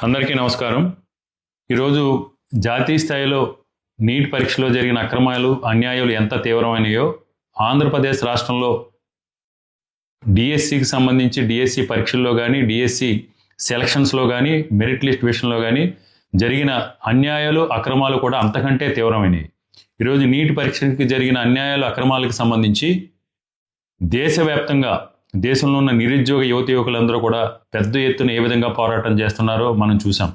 అందరికీ నమస్కారం. ఈరోజు జాతీయ స్థాయిలో నీట్ పరీక్షలో జరిగిన అక్రమాలు, అన్యాయాలు ఎంత తీవ్రమైనయో ఆంధ్రప్రదేశ్ రాష్ట్రంలో డిఎస్సికి సంబంధించి డిఎస్సి పరీక్షల్లో కానీ, డిఎస్సి సెలక్షన్స్లో కానీ, మెరిట్ లిస్ట్ విషయంలో కానీ జరిగిన అన్యాయాలు, అక్రమాలు కూడా అంతకంటే తీవ్రమైనవి. ఈరోజు నీట్ పరీక్షకి జరిగిన అన్యాయాలు, అక్రమాలకు సంబంధించి దేశవ్యాప్తంగా దేశంలో ఉన్న నిరుద్యోగ యువకులందరూ కూడా పెద్ద ఎత్తున ఏ విధంగా పోరాటం చేస్తున్నారో మనం చూసాం.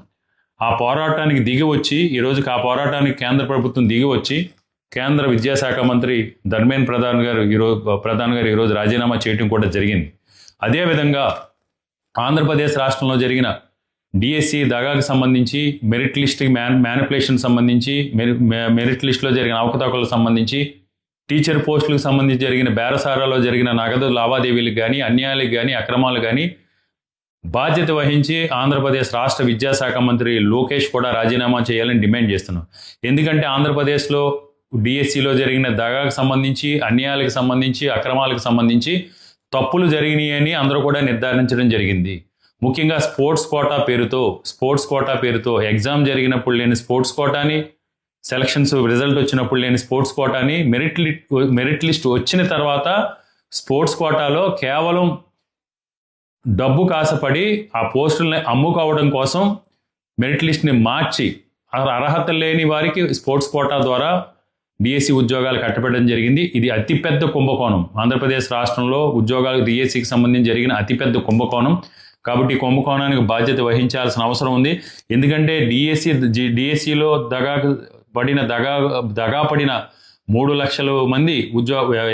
ఆ పోరాటానికి దిగి వచ్చి ఈరోజు ఆ పోరాటానికి కేంద్ర ప్రభుత్వం దిగి వచ్చి కేంద్ర విద్యాశాఖ మంత్రి ధర్మేంద్ర ప్రధాన్ గారు ఈరోజు రాజీనామా చేయడం కూడా జరిగింది. అదేవిధంగా ఆంధ్రప్రదేశ్ రాష్ట్రంలో జరిగిన డిఎస్సి దగాకు సంబంధించి, మెరిట్ లిస్ట్ మ్యానిపులేషన్ సంబంధించి, మెరిట్ లిస్టులో జరిగిన అవకతవకలకు సంబంధించి, టీచర్ పోస్టులకు సంబంధించి జరిగిన బేరసారాలో జరిగిన నగదు లావాదేవీలకు కానీ, అన్యాయాలకు కానీ, అక్రమాలు కానీ బాధ్యత వహించి ఆంధ్రప్రదేశ్ రాష్ట్ర విద్యాశాఖ మంత్రి లోకేష్ కూడా రాజీనామా చేయాలని డిమాండ్ చేస్తున్నాం. ఎందుకంటే ఆంధ్రప్రదేశ్లో డిఎస్సిలో జరిగిన దగాకు సంబంధించి, అన్యాయాలకు సంబంధించి, అక్రమాలకు సంబంధించి తప్పులు జరిగినాయని అందరూ కూడా నిర్ధారించడం జరిగింది. ముఖ్యంగా స్పోర్ట్స్ కోటా పేరుతో ఎగ్జామ్ జరిగినప్పుడు లేని స్పోర్ట్స్ కోటాని, సెలక్షన్స్ రిజల్ట్ వచ్చినప్పుడు లేని స్పోర్ట్స్ కోటాని, మెరిట్ లిస్ట్ వచ్చిన తర్వాత స్పోర్ట్స్ కోటాలో కేవలం డబ్బు కాసపడి ఆ పోస్టుల్ని అమ్ముకోవడం కోసం మెరిట్ లిస్ట్ని మార్చి అర్హత లేని వారికి స్పోర్ట్స్ కోటా ద్వారా డిఎస్సి ఉద్యోగాలు కట్టబెట్టడం జరిగింది. ఇది అతిపెద్ద కుంభకోణం. ఆంధ్రప్రదేశ్ రాష్ట్రంలో ఉద్యోగాలు డిఎస్సికి సంబంధించి జరిగిన అతిపెద్ద కుంభకోణం. కాబట్టి కుంభకోణానికి బాధ్యత వహించాల్సిన అవసరం ఉంది. ఎందుకంటే డిఎస్సిలో దగా పడిన 3 లక్షల మంది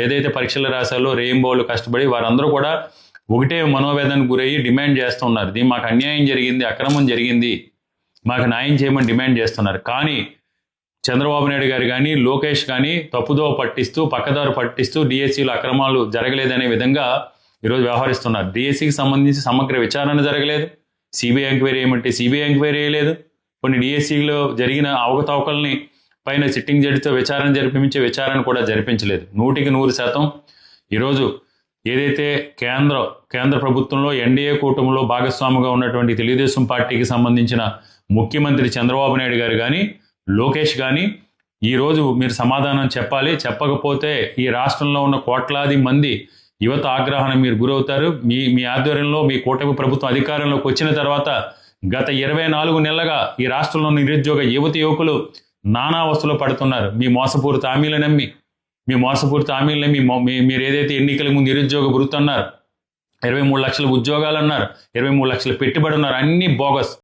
ఏదైతే పరీక్షలు రాశారో రెయిన్బోలు కష్టపడి వారందరూ కూడా ఒకటే మనోవేదనకు గురయ్యి డిమాండ్ చేస్తున్నారు. దీన్ని మాకు అన్యాయం జరిగింది, అక్రమం జరిగింది, మాకు న్యాయం చేయమని డిమాండ్ చేస్తున్నారు. కానీ చంద్రబాబు నాయుడు గారు కానీ, లోకేష్ కానీ తప్పుదోవ పట్టిస్తూ, పక్కదారు పట్టిస్తూ డిఎస్సిలో అక్రమాలు జరగలేదనే విధంగా ఈరోజు వ్యవహరిస్తున్నారు. డిఎస్సికి సంబంధించి సమగ్ర విచారణ జరగలేదు. సిబిఐ ఎంక్వైరీ ఏమంటే సిబిఐ ఎంక్వైరీ లేదు. కొన్ని డిఎస్సిలో జరిగిన అవకతవకల్ని పైన సిట్టింగ్ జడ్జితో విచారణ కూడా జరిపించలేదు. 100% ఈరోజు ఏదైతే కేంద్ర ప్రభుత్వంలో ఎన్డీఏ కూటమిలో భాగస్వామిగా ఉన్నటువంటి తెలుగుదేశం పార్టీకి సంబంధించిన ముఖ్యమంత్రి చంద్రబాబు నాయుడు గారు కానీ, లోకేష్ కానీ ఈరోజు మీరు సమాధానం చెప్పాలి. చెప్పకపోతే ఈ రాష్ట్రంలో ఉన్న కోట్లాది మంది యువత ఆగ్రహానికి మీరు గురవుతారు. మీ ఆధ్వర్యంలో మీ కూటమి ప్రభుత్వం అధికారంలోకి వచ్చిన తర్వాత గత 24 నెలలుగా ఈ రాష్ట్రంలో నిరుద్యోగ యువకులు నానా అవస్థలో పడుతున్నారు. మీ మోసపూరిత హామీలు నమ్మి మీరు ఏదైతే ఎన్నికల ముందు నిరుద్యోగ వృత్తి అన్నారు, 23 లక్షల ఉద్యోగాలు అన్నారు, 23 లక్షల పెట్టుబడి ఉన్నారు, అన్ని బోగస్.